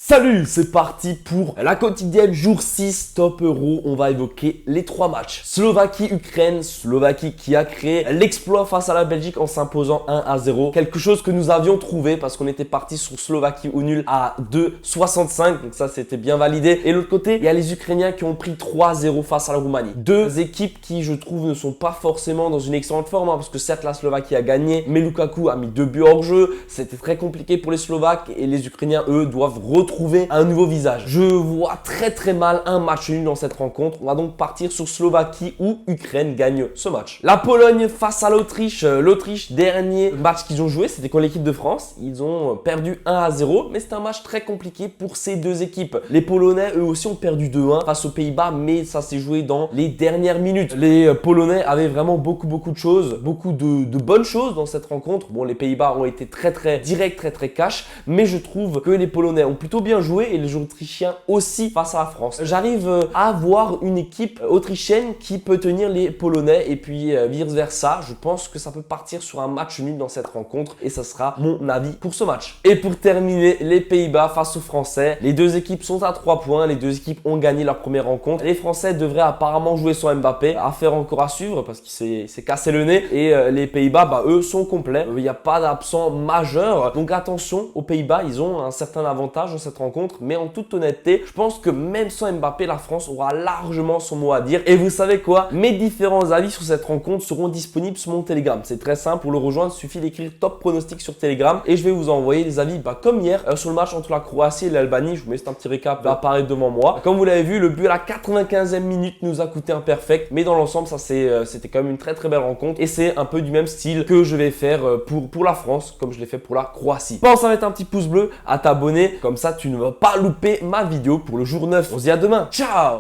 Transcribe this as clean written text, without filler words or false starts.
Salut, c'est parti pour la quotidienne jour 6 Top Euro. On va évoquer les 3 matchs. Slovaquie-Ukraine, Slovaquie qui a créé l'exploit face à la Belgique en s'imposant 1-0. Quelque chose que nous avions trouvé parce qu'on était parti sur Slovaquie au nul à 2,65. Donc ça, c'était bien validé. Et de l'autre côté, il y a les Ukrainiens qui ont pris 3-0 face à la Roumanie. Deux équipes qui, je trouve, ne sont pas forcément dans une excellente forme. Parce que certes, la Slovaquie a gagné, mais Lukaku a mis 2 buts hors jeu. C'était très compliqué pour les Slovaques et les Ukrainiens, eux, doivent retrouver un nouveau visage. Je vois très mal un match nul dans cette rencontre. On va donc partir sur Slovaquie ou Ukraine gagne ce match. La Pologne face à l'Autriche. L'Autriche, dernier match qu'ils ont joué, c'était contre l'équipe de France. Ils ont perdu 1-0, mais c'est un match très compliqué pour ces deux équipes. Les Polonais, eux aussi, ont perdu 2-1 face aux Pays-Bas, mais ça s'est joué dans les dernières minutes. Les Polonais avaient vraiment beaucoup de choses, beaucoup de bonnes choses dans cette rencontre. Bon, les Pays-Bas ont été très direct, très cash, mais je trouve que les Polonais ont plutôt bien joué et les Autrichiens aussi face à la France. J'arrive à voir une équipe autrichienne qui peut tenir les Polonais et puis vice versa. Je pense que ça peut partir sur un match nul dans cette rencontre et ça sera mon avis pour ce match. Et pour terminer, les Pays-Bas face aux Français. Les deux équipes sont à 3 points. Les deux équipes ont gagné leur première rencontre. Les Français devraient apparemment jouer sans Mbappé. Affaire encore à suivre parce qu'il s'est cassé le nez. Et les Pays-Bas, eux, sont complets. Il n'y a pas d'absent majeur. Donc attention, aux Pays-Bas, ils ont un certain avantage dans cette rencontre, mais en toute honnêteté, je pense que même sans Mbappé, la France aura largement son mot à dire. Et vous savez quoi? Mes différents avis sur cette rencontre seront disponibles sur mon Telegram. C'est très simple, pour le rejoindre, il suffit d'écrire Top Pronostic sur Telegram et je vais vous envoyer les avis comme hier sur le match entre la Croatie et l'Albanie. Je vous mets juste un petit récap, va apparaître devant moi. Comme vous l'avez vu, le but à la 95e minute nous a coûté un perfect, mais dans l'ensemble, ça c'était quand même une très belle rencontre et c'est un peu du même style que je vais faire pour la France, comme je l'ai fait pour la Croatie. Pense à mettre un petit pouce bleu, à t'abonner, comme ça tu ne vas pas louper ma vidéo pour le jour 9. On se dit à demain. Ciao!